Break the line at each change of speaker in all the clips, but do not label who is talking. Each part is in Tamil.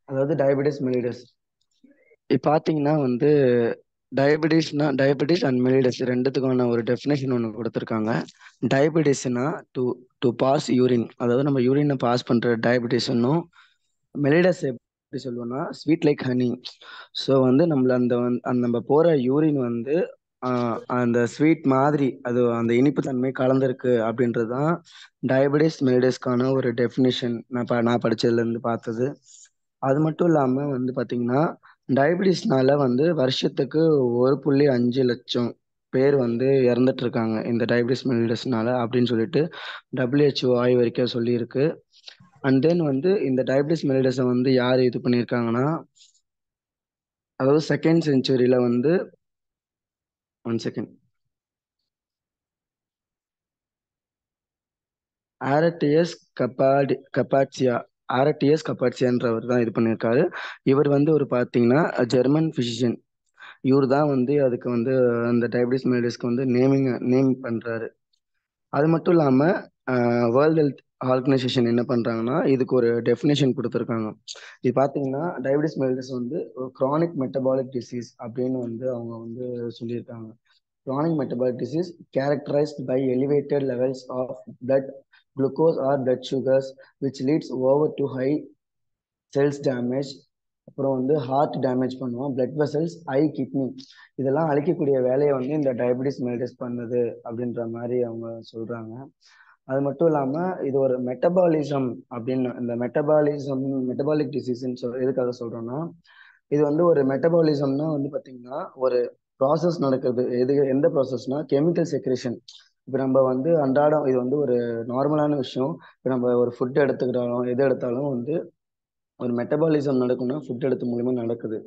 அதாவது டயபெட்டிஸ் மெலிடஸ். இப்போ பார்த்தீங்கன்னா வந்து டயபெட்டிஸ் அண்ட் மெலிடஸ் ரெண்டுத்துக்கான ஒரு டெஃபினேஷன் ஒன்று கொடுத்துருக்காங்க. டயபெட்டிஸ்னா டு டு பாஸ் யூரின், அதாவது நம்ம யூரினை பாஸ் பண்ணுற டயபெட்டிஸ்னும், மெலிடஸ் எப்படி சொல்லுவோம்னா ஸ்வீட் லைக் ஹனி. ஸோ வந்து நம்மள அந்த நம்ம போகிற யூரின் வந்து அந்த ஸ்வீட் மாதிரி அது அந்த இனிப்பு தன்மை கலந்துருக்கு அப்படின்றது தான் டயபெட்டிஸ் மெலிடஸ்க்கான ஒரு டெஃபினிஷன். நான் படிச்சதுலேருந்து பார்த்தது. அது மட்டும் இல்லாமல் வந்து பார்த்தீங்கன்னா டயபெட்டிஸ்னால வந்து வருஷத்துக்கு 1.5 லட்சம் பேர் வந்து இறந்துட்டு இருக்காங்க இந்த டயபெட்டிஸ் மெலிடஸ்னால அப்படின்னு சொல்லிட்டு WHO ஆய்வறிக்கை சொல்லியிருக்கு. அண்ட் தென் வந்து இந்த டயபெட்டிஸ் மெலிடஸை வந்து யார் இது பண்ணியிருக்காங்கன்னா, அதாவது செகண்ட் செஞ்சுரியில் வந்து 1 செகண்ட் ஆரட்டியஸ் கப்பாட்சியான்றவர் தான் இது பண்ணியிருக்காரு. இவர் வந்து ஒரு பார்த்தீங்கன்னா ஜெர்மன் ஃபிசிஷியன். இவர் தான் வந்து அதுக்கு வந்து அந்த டயபெட்டிஸ் மெலிடஸ்க்கு வந்து நேம் பண்ணுறாரு. அது மட்டும் இல்லாமல் வேர்ல்டு ஹெல்த் ஆர்கனைசேஷன் என்ன பண்ணுறாங்கன்னா இதுக்கு ஒரு டெஃபினேஷன் கொடுத்துருக்காங்க. இது பார்த்தீங்கன்னா டயபெட்டிஸ் மெலிடஸ் வந்து க்ரானிக் மெட்டபாலிக் டிசீஸ் அப்படின்னு வந்து அவங்க வந்து சொல்லியிருக்காங்க. Chronic metabolic disease characterized by elevated levels of blood glucose or blood sugars which leads over to high cells damage, அப்புறம் வந்து ஹார்ட் டேமேஜ் பண்ணுவோம், பிளட் வெசல்ஸ், ஐ, கிட்னி இதெல்லாம் அழிக்கக்கூடிய வேலையை வந்து இந்த டயபெட்டிஸ் மெலிடஸ் பண்ணுது அப்படின்ற மாதிரி அவங்க சொல்கிறாங்க. அது மட்டும் இல்லாமல் இது ஒரு மெட்டபாலிசம் அப்படின்னு இந்த மெட்டபாலிக் டிசீஸ்ன்னு எதுக்காக சொல்கிறோன்னா, இது வந்து ஒரு மெட்டபாலிசம்னா வந்து பார்த்தீங்கன்னா ஒரு ப்ராசஸ் நடக்குது. எந்த ப்ராசஸ்னா கெமிக்கல் செக்ரேஷன். இப்போ நம்ம வந்து அன்றாடம் இது வந்து ஒரு நார்மலான விஷயம். இப்போ நம்ம ஒரு ஃபுட் எடுத்துக்கிட்டாலும் எது எடுத்தாலும் வந்து ஒரு மெட்டபாலிசம் நடக்கும்னா ஃபுட் எடுத்து மூலியமா நடக்குது.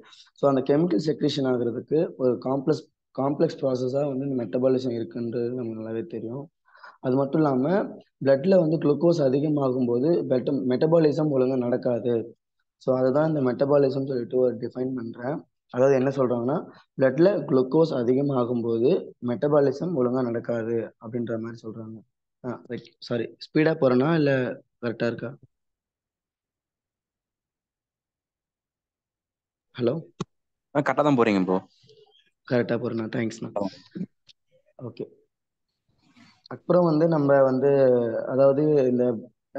ஸோ அந்த கெமிக்கல் செக்ரேஷன் ஆகுறதுக்கு ஒரு காம்ப்ளெக்ஸ் ப்ராசஸாக வந்து இந்த மெட்டபாலிசம் இருக்குன்றது நமக்கு நல்லாவே தெரியும். அது மட்டும் இல்லாமல் பிளட்ல வந்து குளுக்கோஸ் அதிகமாகும் போது மெட்டபாலிசம் ஒழுங்காக நடக்காது. ஸோ அதுதான் இந்த மெட்டபாலிசம் சொல்லிட்டு ஒரு டிஃபைன் பண்ணுறேன். அதாவது என்ன சொல்கிறாங்கன்னா பிளட்ல குளுக்கோஸ் அதிகமாகும் போது மெட்டபாலிசம் ஒழுங்காக நடக்காது அப்படின்ற மாதிரி சொல்கிறாங்க. ரைட், சாரி ஸ்பீடாக போகிறேன்னா இல்லை கரெக்டாக இருக்கா? ஹலோ,
கரெக்டாக தான் போறீங்க ப்ரோ.
கரெக்டாக போகிறேண்ணா, தேங்க்ஸ்ண்ணா. ஓகே, அப்புறம் வந்து நம்ம வந்து அதாவது இந்த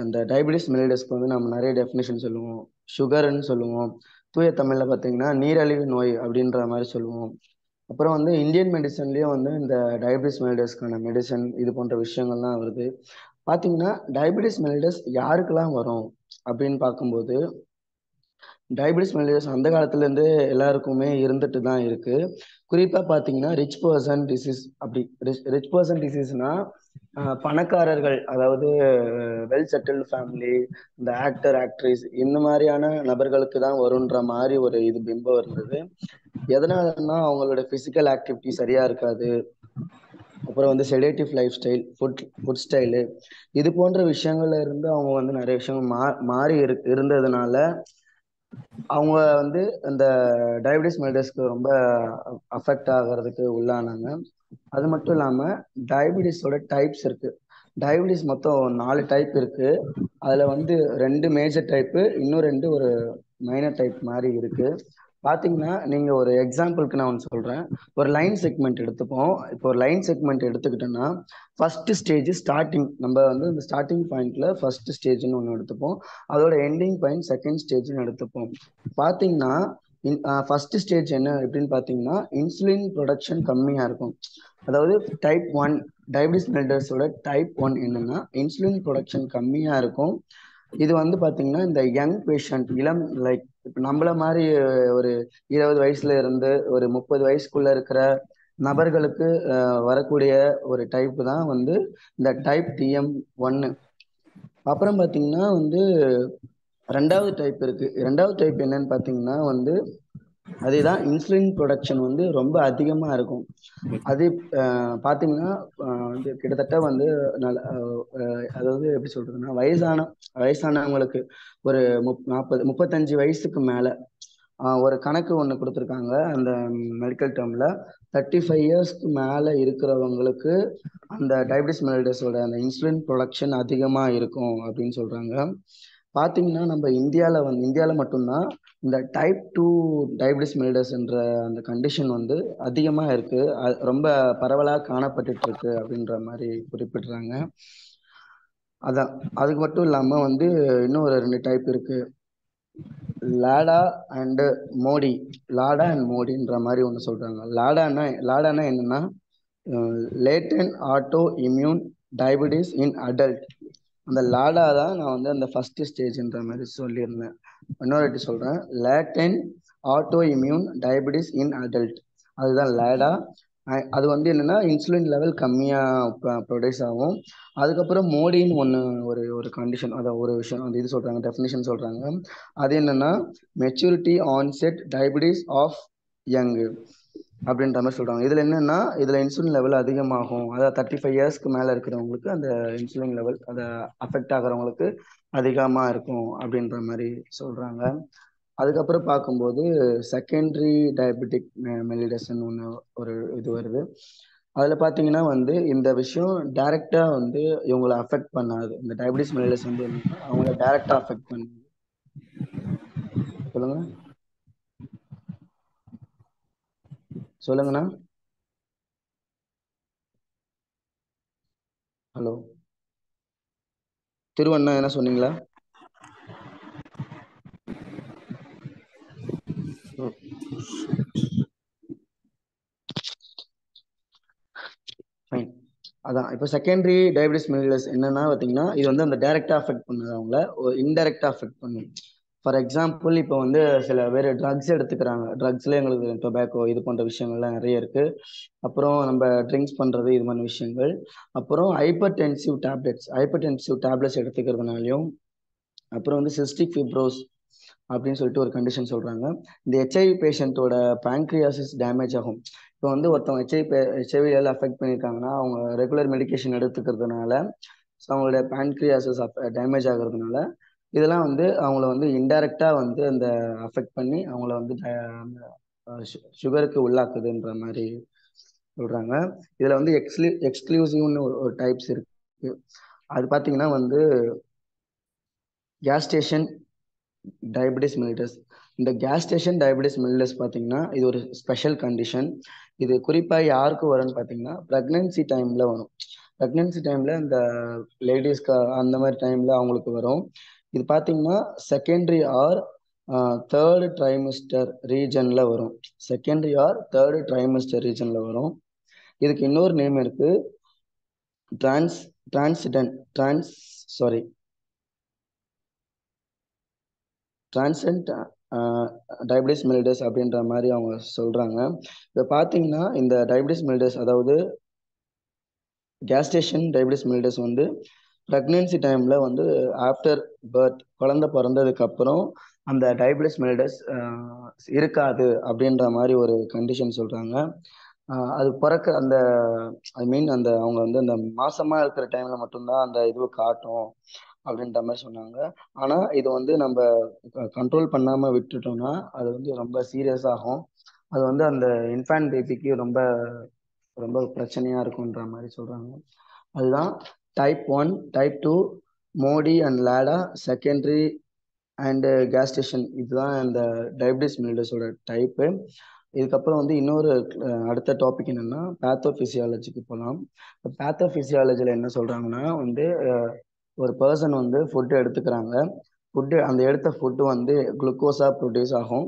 இந்த டயபெட்டிஸ் மெலிடஸ்க்கு வந்து நம்ம நிறைய டெஃபினேஷன் சொல்லுவோம். சுகர்ன்னு சொல்லுவோம், தூய தமிழில் பார்த்தீங்கன்னா நீரழிவு நோய் அப்படின்ற மாதிரி சொல்லுவோம். அப்புறம் வந்து இந்தியன் மெடிசன்லேயும் வந்து இந்த டயபெட்டிஸ் மெலிடஸ்க்கான மெடிசன் இது போன்ற விஷயங்கள்லாம் வருது. பார்த்தீங்கன்னா டயபெட்டிஸ் மெலிடஸ் யாருக்கெல்லாம் வரும் அப்படின்னு பார்க்கும்போது டயபெட்டிஸ் மெலிடஸ் அந்த காலத்துலேருந்து எல்லாருக்குமே இருந்துட்டு தான் இருக்கு. குறிப்பாக பார்த்தீங்கன்னா ரிச் பர்சன் டிசீஸ். அப்படி ரிச் பர்சன் டிசீஸ்னா பணக்காரர்கள், அதாவது வெல் செட்டில்டு ஃபேமிலி, இந்த ஆக்ட்ரஸ் இந்த மாதிரியான நபர்களுக்கு தான் வருன்ற மாதிரி ஒரு இது பிம்பம் இருந்தது. எதனாலன்னா அவங்களோட ஃபிசிக்கல் ஆக்டிவிட்டி சரியா இருக்காது, அப்புறம் வந்து sedative life style, food style இது போன்ற விஷயங்கள்ல இருந்து அவங்க வந்து நிறைய விஷயங்கள் மாறி இருந்ததுனால அவங்க வந்து இந்த டயபெட்டிஸ் மெலிடஸ்க்கு ரொம்ப அஃபெக்ட் ஆகிறதுக்கு உள்ளானாங்க. அது மட்டும் இல்லாமல் டயபெட்டிஸோட டைப்ஸ் இருக்கு. டயபெட்டிஸ் மொத்தம் 4 டைப் இருக்கு. அதில் வந்து 2 மேஜர் டைப்பு, இன்னும் 2 ஒரு மைனர் டைப் மாதிரி இருக்கு. பார்த்தீங்கன்னா நீங்கள் ஒரு எக்ஸாம்பிளுக்கு நான் ஒன்று சொல்கிறேன். ஒரு லைன் செக்மெண்ட் எடுத்துப்போம். இப்போ ஒரு லைன் செக்மெண்ட் எடுத்துக்கிட்டோன்னா ஃபர்ஸ்ட் ஸ்டேஜ் ஸ்டார்டிங், நம்ம வந்து இந்த ஸ்டார்டிங் பாயிண்ட்ல ஃபர்ஸ்ட் ஸ்டேஜ்னு ஒன்று எடுத்துப்போம். அதோட எண்டிங் பாயிண்ட் செகண்ட் ஸ்டேஜ்னு எடுத்துப்போம். பார்த்தீங்கன்னா ஃபர்ஸ்ட் ஸ்டேஜ் என்ன எப்படின்னு பார்த்தீங்கன்னா இன்சுலின் ப்ரொடக்ஷன் கம்மியாக இருக்கும். அதாவது டைப் 1 டயபெட்டிஸ் மெலிடஸோட டைப் 1 என்னன்னா இன்சுலின் ப்ரொடக்ஷன் கம்மியாக இருக்கும். இது வந்து பார்த்தீங்கன்னா இந்த யங் பேஷண்ட், இளம் லைக் இப்போ நம்மள மாதிரி ஒரு 20 வயசுல இருந்து ஒரு 30 வயசுக்குள்ள இருக்கிற நபர்களுக்கு வரக்கூடிய ஒரு டைப் தான் வந்து இந்த டைப் TM1. அப்புறம் பார்த்தீங்கன்னா வந்து 2வது டைப் இருக்கு. 2வது டைப் என்னன்னு பார்த்தீங்கன்னா வந்து அதுதான் இன்சுலின் ப்ரொடக்ஷன் வந்து ரொம்ப அதிகமாக இருக்கும். அது பார்த்தீங்கன்னா வந்து கிட்டத்தட்ட வந்து அதாவது எப்படி சொல்றதுன்னா வயசானவங்களுக்கு ஒரு 35 வயசுக்கு மேலே ஒரு கணக்கு ஒன்று கொடுத்துருக்காங்க அந்த மெடிக்கல் டேர்மில். 35 இயர்ஸ்க்கு மேலே இருக்கிறவங்களுக்கு அந்த டயபெட்டிஸ் மெலிடஸோட அந்த இன்சுலின் ப்ரொடக்ஷன் அதிகமாக இருக்கும் அப்படின்னு சொல்கிறாங்க. பார்த்தீங்கன்னா நம்ம இந்தியாவில் மட்டும்தான் இந்த டைப் 2 டயபிட்டிஸ் மெலிடஸ்ன்ற அந்த கண்டிஷன் வந்து அதிகமாக இருக்கு. ரொம்ப பரவலாக காணப்பட்டுட்டு இருக்கு அப்படின்ற மாதிரி குறிப்பிடுறாங்க. அதான் அதுக்கு மட்டும் இல்லாமல் வந்து இன்னும் ஒரு 2 டைப் இருக்கு. லாடா அண்ட் மோடி. லாடா அண்ட் மோடின்ற மாதிரி ஒன்று சொல்றாங்க. லாடானா என்னன்னா லேட்டன் ஆட்டோ இம்யூன் டயபிட்டிஸ் இன் அடல்ட். அந்த லாடா தான் நான் வந்து அந்த ஃபர்ஸ்ட் ஸ்டேஜ்ன்ற மாதிரி சொல்லியிருந்தேன். இன்னொரு வாட்டி சொல்றேன். லேட்டன் ஆட்டோ இம்யூன் டயபிட்டிஸ் இன் அடல்ட், அதுதான் லேடா. அது வந்து என்னன்னா இன்சுலின் லெவல் கம்மியாக ப்ரொடியூஸ் ஆகும். அதுக்கப்புறம் மோடின்னு ஒன்று ஒரு ஒரு கண்டிஷன், அதை ஒரு விஷயம் அந்த இது சொல்றாங்க, டெஃபினிஷன் சொல்றாங்க. அது என்னன்னா maturity onset diabetes of young அப்படின்ற மாதிரி சொல்றாங்க. இதுல என்னன்னா இதுல இன்சுலின் லெவல் அதிகமாகும். அதாவது 35 இயர்ஸ்க்கு மேல இருக்கிறவங்களுக்கு அந்த இன்சுலின் லெவல் அதை அஃபெக்ட் ஆகிறவங்களுக்கு அதிகமா இருக்கும் அப்படின்ற மாதிரி சொல்றாங்க. அதுக்கப்புறம் பார்க்கும்போது செகண்டரி டயபெட்டிக் மெலிடஸ்ன்னு ஒன்று ஒரு இது வருது. அதில் பார்த்தீங்கன்னா வந்து இந்த விஷயம் டைரக்டா வந்து இவங்களை அஃபெக்ட் பண்ணாது. இந்த டயபெட்டிஸ் மெலிடஸ் வந்து என்னன்னா அவங்கள டைரக்டா அஃபெக்ட் பண்ணுது. சொல்லுங்க சொல்லுங்கண்ணா. ஹலோ திருவண்ணா, என்ன சொன்னீங்களா? ஃபைன். அதான் இப்போ செகண்டரி டயபிட்டிஸ் மெலிடஸ் என்னன்னா பார்த்தீங்கன்னா இது வந்து அந்த டைரக்டா அஃபெக்ட் பண்ணுது அவங்கள, ஒரு இன்டைரக்டா அஃபெக்ட் பண்ணும். ஃபார் எக்ஸாம்பிள் இப்போ வந்து சில பேர் ட்ரக்ஸ் எடுத்துக்கிறாங்க. ட்ரக்ஸ்ல எங்களுக்கு டொபாக்கோ இது போன்ற விஷயங்கள்லாம் நிறைய இருக்கு. அப்புறம் நம்ம ட்ரிங்க்ஸ் பண்றது இது மாதிரி விஷயங்கள். அப்புறம் ஹைப்பர் டென்சிவ் டேப்லெட்ஸ் எடுத்துக்கிறதுனாலையும், அப்புறம் வந்து சிஸ்டிக் ஃபிப்ரோஸ் அப்படின்னு சொல்லிட்டு ஒரு கண்டிஷன் சொல்றாங்க. இந்த ஹெச்ஐவி பேஷண்ட்டோட பேங்க்ரியாசிஸ் டேமேஜ் ஆகும். இப்போ வந்து ஒருத்தவங்க ஹெச்ஐவியால் அஃபெக்ட் பண்ணியிருக்காங்கன்னா அவங்க ரெகுலர் மெடிகேஷன் எடுத்துக்கிறதுனால அவங்களுடைய பேங்க்ரியாசிஸ் டேமேஜ் ஆகுறதுனால இதெல்லாம் வந்து அவங்கள வந்து இன்டைரக்டா வந்து அந்த அஃபெக்ட் பண்ணி அவங்கள வந்து சுகருக்கு உள்ளாக்குதுன்ற மாதிரி சொல்றாங்க. இதுல வந்து எக்ஸ்க்ளூசிவ்னு ஒரு டைப்ஸ் இருக்கு. அது பார்த்தீங்கன்னா வந்து கேஸ்டேஷன் டயபிட்டிஸ் மெலிடஸ். இந்த கேஸ்டேஷன் டயபிட்டிஸ் மெலிடஸ் பார்த்தீங்கன்னா இது ஒரு ஸ்பெஷல் கண்டிஷன். இது குறிப்பாக யாருக்கு வரும்னு பார்த்தீங்கன்னா ப்ரெக்னென்சி டைம்ல வரும். ப்ரெக்னென்சி டைம்ல இந்த லேடிஸ்க்கு அந்த மாதிரி டைம்ல அவங்களுக்கு வரும். இது பார்த்தீங்கன்னா செகண்டரி ஆர் தேர்டு ட்ரைமிஸ்டர் ரீஜன்ல வரும். செகண்டரி ஆர் தேர்டு ட்ரைமிஸ்டர் ரீஜன்ல வரும். இதுக்கு இன்னொரு நேம் இருக்கு. Trans transient trans sorry transient diabetes mellitus அப்படின்ற மாதிரி அவங்க சொல்றாங்க. இப்போ பார்த்தீங்கன்னா இந்த டயபிட்டிஸ் மெலிடஸ் அதாவது கேஸ்டேஷன் டயபிட்டிஸ் மெலிடஸ் வந்து ப்ரெக்னென்சி டைம்ல வந்து ஆஃப்டர் பர்த், குழந்தை பிறந்ததுக்கு அப்புறம் அந்த டயபிட்டிஸ் மெலிடஸ் இருக்காது அப்படின்ற மாதிரி ஒரு கண்டிஷன் சொல்றாங்க. அது பிறக்க அந்த ஐ மீன் அந்த அவங்க வந்து அந்த மாசமா இருக்கிற டைம்ல மட்டும்தான் அந்த இது காட்டும் அப்படின்ற மாதிரி சொன்னாங்க. ஆனா இது வந்து நம்ம கண்ட்ரோல் பண்ணாம விட்டுட்டோம்னா அது வந்து ரொம்ப சீரியஸ் ஆகும். அது வந்து அந்த இன்ஃபேன்ட் பேபிக்கு ரொம்ப ரொம்ப பிரச்சனையா இருக்குன்ற மாதிரி சொல்றாங்க. அதுதான் type 1, type 2, MODY and LADA, secondary and gestation. இதுதான் இந்த டயபிட்டிஸ் மெலிடஸோட டைப்பு. இதுக்கப்புறம் வந்து இன்னொரு அடுத்த டாபிக் என்னன்னா பேத்தோபிசியாலஜிக்கு போகலாம். இப்போ பேத்தோபிசியாலஜியில் என்ன சொல்றாங்கன்னா வந்து ஒரு பர்சன் வந்து ஃபுட்டு எடுத்துக்கிறாங்க. அந்த எடுத்த ஃபுட்டு வந்து குளுக்கோஸாக ப்ரொடியூஸ் ஆகும்.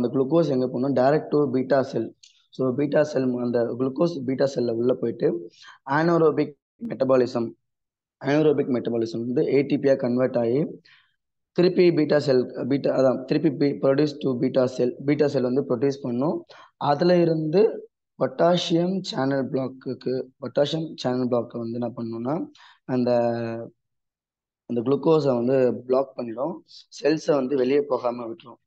அந்த குளுக்கோஸ் எங்கே போகணும், direct to beta sell. So beta செல் அந்த குளுக்கோஸ் பீட்டா செல்லில் உள்ளே போயிட்டு ஆனோரோபிக் மெட்டபாலிசம் வந்து ஏடிபியாக கன்வெர்ட் ஆகி திருப்பி திருப்பி ப்ரொடியூஸ் டு பீட்டா செல் வந்து ப்ரொடியூஸ் பண்ணும். அதில் இருந்து பொட்டாசியம் சேனல் பிளாக்கை வந்து என்ன பண்ணணும்னா அந்த அந்த குளுக்கோஸை வந்து பிளாக் பண்ணிடும், செல்ஸை வந்து வெளியே போகாமல் விட்டுரும்.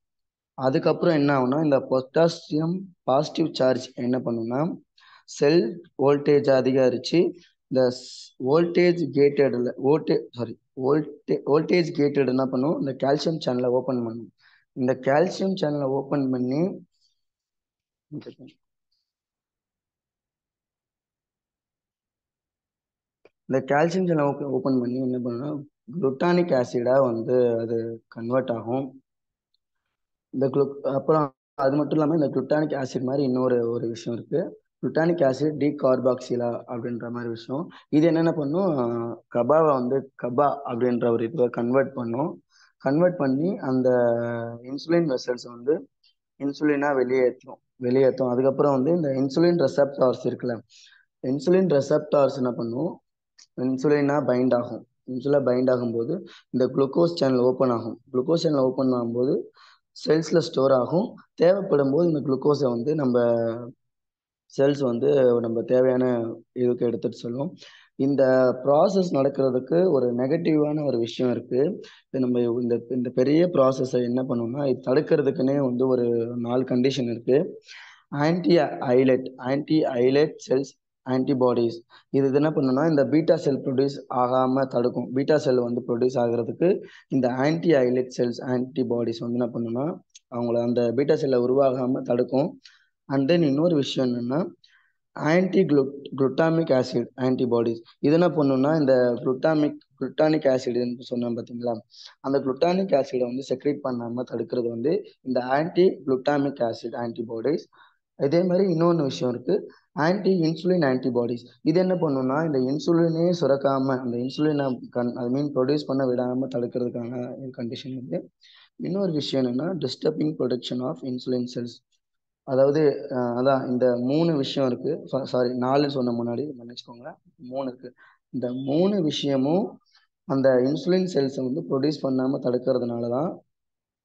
அதுக்கப்புறம் என்ன ஆகும்னா இந்த பொட்டாசியம் பாசிட்டிவ் சார்ஜ் என்ன பண்ணும்னா செல் வோல்டேஜ் அதிகரித்து இந்த வோல்டேஜ் கேட்டட் என்ன பண்ணும், இந்த கால்சியம் சேனலை ஓப்பன் பண்ணும். இந்த கால்சியம் சேனலை ஓப்பன் பண்ணி இந்த கால்சியம் சேனல் ஓப்பன் பண்ணி என்ன பண்ணுன்னா குளுட்டானிக் ஆசிடா வந்து அது கன்வெர்ட் ஆகும். இந்த அப்புறம் அது மட்டும் இல்லாமல் இந்த குளுட்டானிக் ஆசிட் மாதிரி இன்னொரு ஒரு விஷயம் இருக்கு. குளுட்டானிக் ஆசிட் டீகார்பாக்சிலா அப்படின்ற மாதிரி விஷயம். இது என்னென்ன பண்ணும், கபாவை வந்து கபா அப்படின்ற ஒரு இதை கன்வெர்ட் பண்ணி அந்த இன்சுலின் வெசல்ஸ் வந்து இன்சுலினா வெளியேற்றும். அதுக்கப்புறம் வந்து இந்த இன்சுலின் ரெசப்டார்ஸ் இருக்குல்ல, இன்சுலின் ரெசப்டார்ஸ் என்ன பண்ணும், இன்சுலினா பைண்ட் ஆகும். இன்சுலின் பைண்ட் ஆகும்போது இந்த குளுக்கோஸ் சேனல் ஓப்பன் ஆகும்போது செல்ஸ்ல ஸ்டோர் ஆகும். தேவைப்படும் போது இந்த குளுக்கோஸை வந்து நம்ம செல்ஸ் வந்து நம்ம தேவையான இதுக்கு எடுத்துட்டு சொல்லுவோம். இந்த ப்ராசஸ் நடக்கிறதுக்கு ஒரு நெகட்டிவான ஒரு விஷயம் இருக்கு. இது நம்ம இந்த இந்த பெரிய ப்ராசஸை என்ன பண்ணோம்னா, இது தடுக்கிறதுக்குன்னே வந்து ஒரு 4 கண்டிஷன் இருக்கு. Anti islet cells antibodies. இது என்ன பண்ணுன்னா, இந்த பீட்டா செல் ப்ரொடியூஸ் ஆகாம தடுக்கும். பீட்டா செல் வந்து ப்ரொடியூஸ் ஆகிறதுக்கு இந்த ஆன்டி ஐலேட் செல்ஸ் ஆன்டிபாடிஸ் வந்து என்ன பண்ணுன்னா, அவங்கள அந்த பீட்டா செல்லை உருவாகாம தடுக்கும். அண்ட் தென் இன்னொரு விஷயம் என்னன்னா, ஆன்டி குளுட்டாமிக் ஆசிட் ஆன்டிபாடிஸ். இது என்ன பண்ணுன்னா, இந்த குளுட்டானிக் ஆசிட்னு சொன்னேன் பார்த்தீங்களா, அந்த குளுட்டானிக் ஆசிடை வந்து செக்ரேட் பண்ணாமல் தடுக்கிறது வந்து இந்த ஆன்டி குளுட்டாமிக் ஆசிட் ஆன்டிபாடிஸ். இதே மாதிரி இன்னொன்று விஷயம் இருக்கு, ஆன்டி இன்சுலின் ஆன்டிபாடிஸ். இது என்ன பண்ணுன்னா, இந்த இன்சுலினே சுரக்காம அந்த இன்சுலினை ஐ மீன் ப்ரொடியூஸ் பண்ண விடாமல் தடுக்கிறதுக்கான கண்டிஷன் இருக்கு. இன்னொரு விஷயம் என்னன்னா, disturbing production of insulin cells. அதாவது அதான் இந்த 3 விஷயம் இருக்கு. சாரி 4 சொன்ன முன்னாடி மன்னிச்சுக்கோங்க. 3 இருக்கு. இந்த 3 விஷயமும் அந்த இன்சுலின் செல்ஸை வந்து ப்ரொடியூஸ் பண்ணாம தடுக்கிறதுனால தான்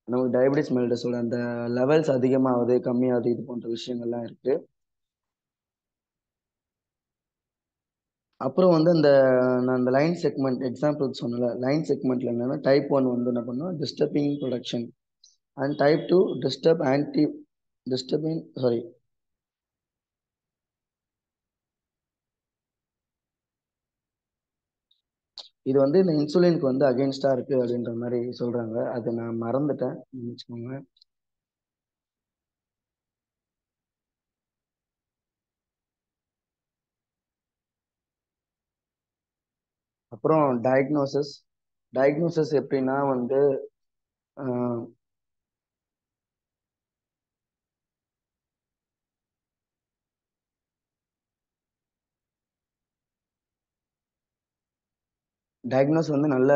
நமக்கு டயபெட்டிஸ் மெலிட்டஸோட அந்த லெவல்ஸ் அதிகமாகுது, கம்மியாகுது, இது போன்ற விஷயங்கள்லாம் இருக்கு. அப்புறம் வந்து நான் இந்த லைன் செக்மெண்ட் எக்ஸாம்பிள் சொன்னல, லைன் செக்மெண்ட்ல என்னன்னா டைப் 1 வந்து என்ன பண்ணும், disturbing production and type 2 disturbing sorry இது வந்து இந்த இன்சுலினுக்கு வந்து அகெயின்ஸ்டா இருக்கு அப்படின்ற மாதிரி சொல்றாங்க. அதை நான் மறந்துட்டேன், வச்சுக்கோங்க. அப்புறம் டயக்னோசிஸ் எப்படின்னா வந்து டயக்னோஸ் வந்து நல்ல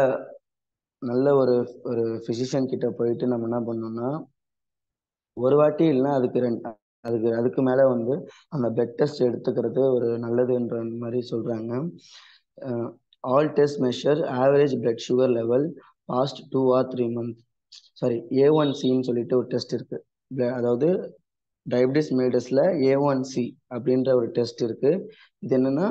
நல்ல ஒரு ஒரு ஃபிசிஷியன் கிட்ட போயிட்டு நம்ம என்ன பண்ணோம்னா, ஒரு வாட்டி இல்லைன்னா அதுக்கு மேலே வந்து அந்த பிளட் டெஸ்ட் எடுத்துக்கிறது ஒரு நல்லதுன்ற மாதிரி சொல்கிறாங்க. All test measure average blood sugar level past 2 or 3 months. Sorry, A1Cன்னு சொல்லிட்டு ஒரு டெஸ்ட் இருக்கு. அதாவது டயபிட்டிஸ் மெலிட்டஸில் A1C அப்படின்ற ஒரு டெஸ்ட் இருக்கு. இது என்னன்னா,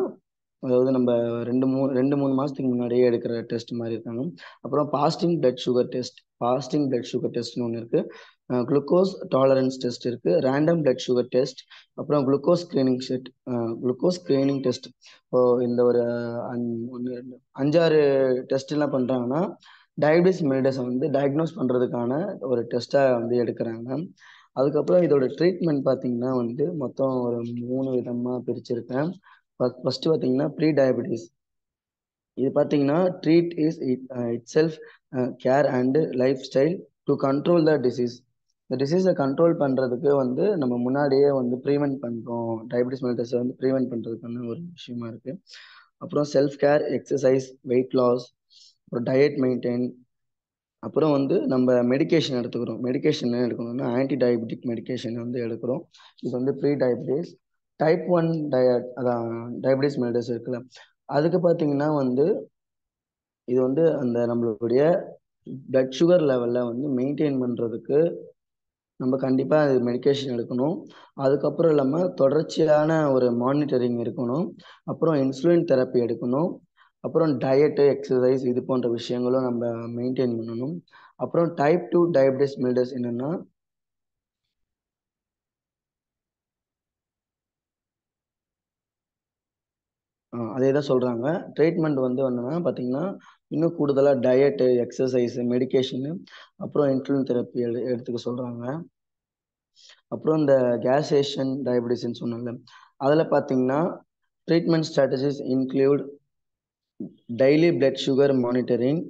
அதாவது நம்ம 2-3 மாதத்துக்கு முன்னாடியே எடுக்கிற டெஸ்ட் மாதிரி இருக்காங்க. அப்புறம் ஃபாஸ்டிங் பிளட் சுகர் டெஸ்ட்னு ஒன்று இருக்கு. குளுக்கோஸ் டாலரன்ஸ் டெஸ்ட் இருக்கு. Random blood sugar test. அப்புறம் குளுக்கோஸ் ஸ்கிரீனிங் டெஸ்ட். இப்போ இந்த ஒரு 5-6 டெஸ்ட் என்ன பண்றாங்கன்னா, டயபிட்டிஸ் மெலிட்டஸை வந்து டயக்னோஸ் பண்றதுக்கான ஒரு டெஸ்டா வந்து எடுக்கிறாங்க. அதுக்கப்புறம் இதோட ட்ரீட்மெண்ட் பார்த்தீங்கன்னா வந்து மொத்தம் ஒரு 3 விதமா பிரிச்சிருக்கேன். ஃபர்ஸ்ட் பார்த்தீங்கன்னா ப்ரீ டயபிட்டிஸ். இது பார்த்தீங்கன்னா treat is it self care and life style to control the disease. இந்த டிசீஸை கண்ட்ரோல் பண்ணுறதுக்கு வந்து நம்ம முன்னாடியே வந்து ப்ரீவென்ட் பண்ணுறோம். டயபிட்டிஸ் மெலிட்டஸை வந்து ப்ரீவென்ட் பண்ணுறதுக்கான ஒரு விஷயமா இருக்குது. அப்புறம் self care, exercise, weight loss, அப்புறம் டயட் மெயின்டைன். அப்புறம் வந்து நம்ம மெடிகேஷன் மெடிகேஷன் எடுக்கணும்னா ஆன்டி டயபெட்டிக் மெடிகேஷன் வந்து எடுக்கிறோம். இது வந்து ப்ரீ டயபிட்டிஸ். டைப் 1 அதான் டயபிட்டிஸ் மெலிட்டஸ் இருக்குல்ல, அதுக்கு பார்த்தீங்கன்னா வந்து இது வந்து அந்த நம்மளுடைய பிளட் சுகர் லெவலில் வந்து மெயின்டைன் பண்ணுறதுக்கு நம்ம கண்டிப்பாக அது மெடிகேஷன் எடுக்கணும். அதுக்கப்புறம் இல்லாமல் தொடர்ச்சியான ஒரு மானிட்டரிங் இருக்கணும். அப்புறம் இன்சுலின் தெரப்பி எடுக்கணும். அப்புறம் டயட்டு, எக்ஸசைஸ் இது போன்ற விஷயங்களும் நம்ம மெயின்டைன் பண்ணணும். அப்புறம் டைப் 2 டயபிட்டிஸ் மெலிட்டஸ் என்னென்னா, அதே தான் சொல்கிறாங்க. ட்ரீட்மெண்ட் வந்து என்னென்னா பார்த்தீங்கன்னா, இன்னும் கூடுதலாக டயட்டு, எக்ஸசைஸ், மெடிகேஷனு, அப்புறம் இன்சுலின் தெரப்பி எடுத்துக்க சொல்கிறாங்க. அப்புறம் இந்த கேசேஷன் டயபிட்டிஸ்ன்னு சொன்னாங்க, அதில் பார்த்தீங்கன்னா treatment strategies include daily blood sugar monitoring,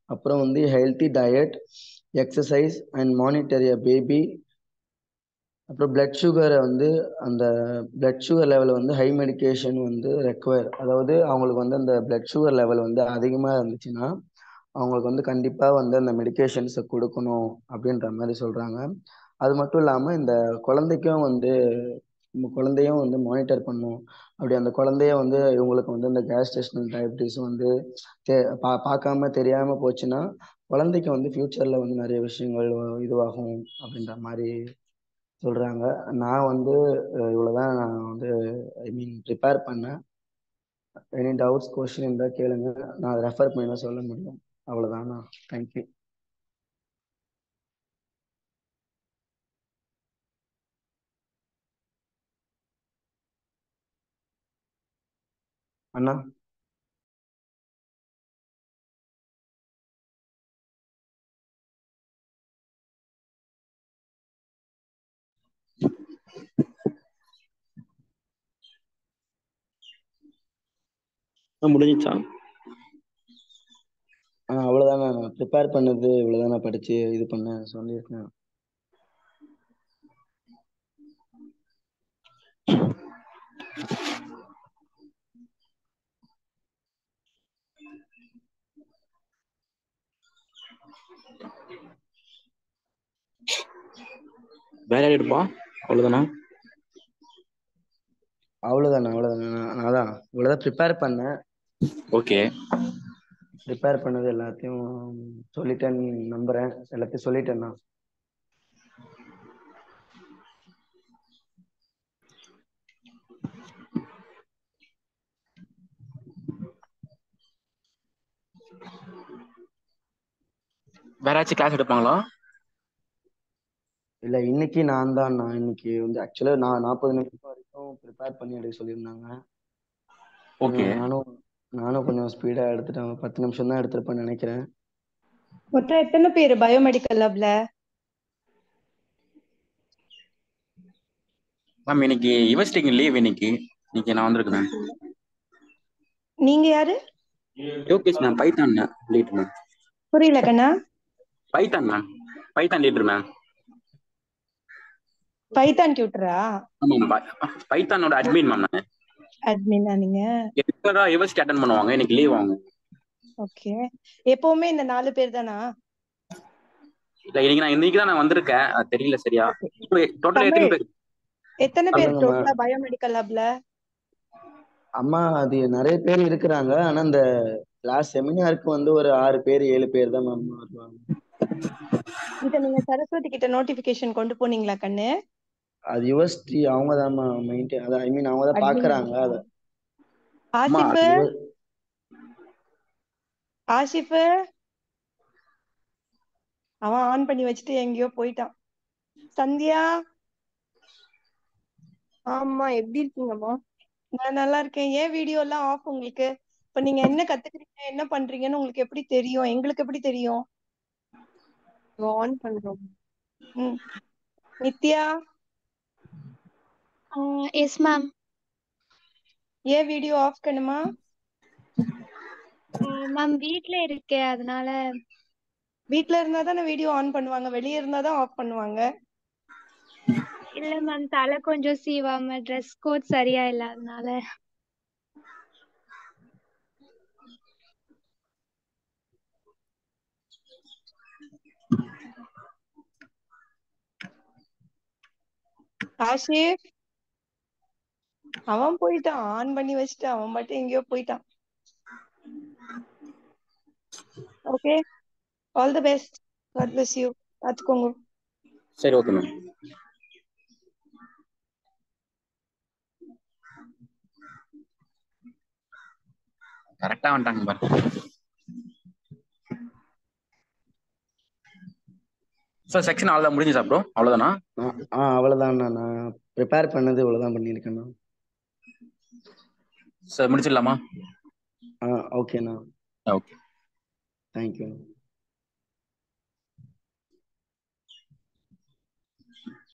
அப்புறம் வந்து healthy diet, exercise and monitor a baby. அப்புறம் பிளட் சுகரை வந்து அந்த பிளட் சுகர் லெவல் வந்து ஹை மெடிகேஷன் வந்து ரெக்வயர். அதாவது அவங்களுக்கு வந்து அந்த பிளட் சுகர் லெவல் வந்து அதிகமாக இருந்துச்சுன்னா அவங்களுக்கு வந்து கண்டிப்பாக வந்து அந்த மெடிகேஷன்ஸை கொடுக்கணும் அப்படின்ற மாதிரி சொல்கிறாங்க. அது மட்டும் இல்லாமல் இந்த குழந்தைக்கும் வந்து குழந்தையும் வந்து மானிட்டர் பண்ணும். அப்படி அந்த குழந்தைய வந்து இவங்களுக்கு வந்து இந்த கேஸ்ட்ரேஷனல் டயபிட்டிஸ் வந்து பார்க்காம தெரியாமல் போச்சுன்னா குழந்தைக்கு வந்து ஃப்யூச்சரில் வந்து நிறைய விஷயங்கள் இதுவாகும் அப்படின்ற மாதிரி சொல்கிறாங்க. நான் வந்து இவ்வளோதான் நான் வந்து ஐ மீன் ப்ரிப்பேர் பண்ணேன். எனி டவுட்ஸ் கொஸ்டின் இருந்தால் கேளுங்க, நான் ரெஃபர் பண்ணி தான் சொல்ல முடியும். அவ்வளோதாண்ணா. தேங்க்யூ அண்ணா.
முடிஞ்சிச்சா?
அவ்வளோதாண்ணா. நான் ப்ரிப்பேர் பண்ணது இவ்வளோதான். நான் படித்து இது பண்ண சொல்லியிருக்கேன்.
வேற எடுப்பா? அவ்வளவுதானா?
அவ்வளோதாண்ணா. நான் அதான் இவ்வளோதான் ப்ரிப்பேர் பண்ணேன்.
ஓகே.
ப்ரிப்பேர் பண்ணது எல்லாத்தையும் சொல்லிட்டேன்னு நம்புகிறேன். எல்லாத்தையும் சொல்லிட்டேண்ணா.
வேற ஏதாச்சும் கிளாஸ் எடுப்பாங்களா?
இல்லை, இன்னைக்கு நான் இன்னைக்கு வந்து ஆக்சுவலாக நான் 40 நிமிஷம் வரைக்கும் ப்ரிப்பேர் பண்ணி எடுக்க சொல்லியிருந்தாங்க.
ஓகே.
நானும் கொஞ்சம் ஸ்பீடாக எடுத்துட்டேன். 10 நிமிஷம் தான் எடுத்திருப்பேன்னு நினைக்கிறேன்.
மொத்தம் எத்தனை பேர் பயோமெடிக்கல் லேப்ல?
மேம் இன்னைக்கு யுனிவர்சிட்டிக்கு லீவ். இன்னைக்கு நான் வந்திருக்கேன்.
நீங்க யாரு?
Yogesh ma'am, Python leader ma'am.
புரியல கண்ணா.
Python ma'am, Python leader ma'am.
Python டியூட்டரா?
ஆமா, பைத்தானோட அட்மின் மேம். நான்
அட்மினா நீங்க?
ரெகுலரா யுனிவர்சிட்டி அட்டெண்ட் பண்ணுவாங்க, இன்னைக்கு லீவ் வாங்க.
ஓகே. எப்பவுமே இந்த 4 பேர் தானா?
இல்ல, இன்னைக்கு தான் நான் வந்திருக்கேன். அது தெரியல சரியா. டோட்டல் எத்தனை பேர்?
எத்தனை பேர்
சொல்லுங்கம்மா.
டோட்டலா பயோமெடிக்கல் லேப்ல?
அம்மா, அது நிறைய பேர் இருக்கிறாங்க. ஆனால் இந்த கிளாஸ் செமினாருக்கு வந்து ஒரு 6 பேர் 7 பேர் தான் மேம் வருவாங்க.
இத நீங்க சரஸ்வதி கிட்ட நோட்டிபிகேஷன் கொண்டு போனீங்களா கண்ணு?
அது யுனிவர்சிட்டி அவங்க தான் மெயின்டைன், அதான் ஐ மீன் அவங்க தான் பார்க்குறாங்க. அதை
ஆசிஃப், ஆசிஃப் அவன் ஆன் பண்ணி வச்சுட்டு எங்கேயோ போயிட்டான். சந்தியா. ஆமா, எப்படி இருக்கீங்கம்மா? நான் நல்லா இருக்கேன். ஏன் வீடியோ எல்லாம் ஆஃப் உங்களுக்கு? இப்ப நீங்க என்ன கத்துக்கிறீங்க, என்ன பண்றீங்கன்னு உங்களுக்கு எப்படி தெரியும்? எங்களுக்கு எப்படி தெரியும்? ஆன் பண்றோம். நித்யா.
Yes ma'am.
ஏன் வீடியோ ஆஃப் பண்ணுமா?
மேம் வீட்ல இருக்கேன், அதனால.
வீட்ல இருந்தா தானே வீடியோ ஆன் பண்ணுவாங்க, வெளியே இருந்தா தான் ஆஃப் பண்ணுவாங்க.
இல்ல மேம், தலை கொஞ்சம் சீவாம ட்ரெஸ் கோட் சரியா இல்ல, அதனால.
ஆஷிப் அவன் போயிட்டான், ஆன் பண்ணி வச்சுட்டு அவன் மட்டும் எங்கேயோ போயிட்டான். Okay, all the best. God bless you. பாத்துக்கோங்க.
சரி, ஓகே மேம். கரெக்டா வந்துட்டாங்க பாரு. சார் செக்ஷன் அவ்வளோதான் முடிஞ்சுச்சா ப்ரோ? அவ்வளோதானா?
அவ்வளோதாண்ணா. நான் ப்ரிப்பேர் பண்ணது இவ்வளோதான் பண்ணியிருக்கேண்ணா.
சார் முடிச்சிடலாமா?
ஓகேண்ணா.
ஓகே.
தேங்க்யூ.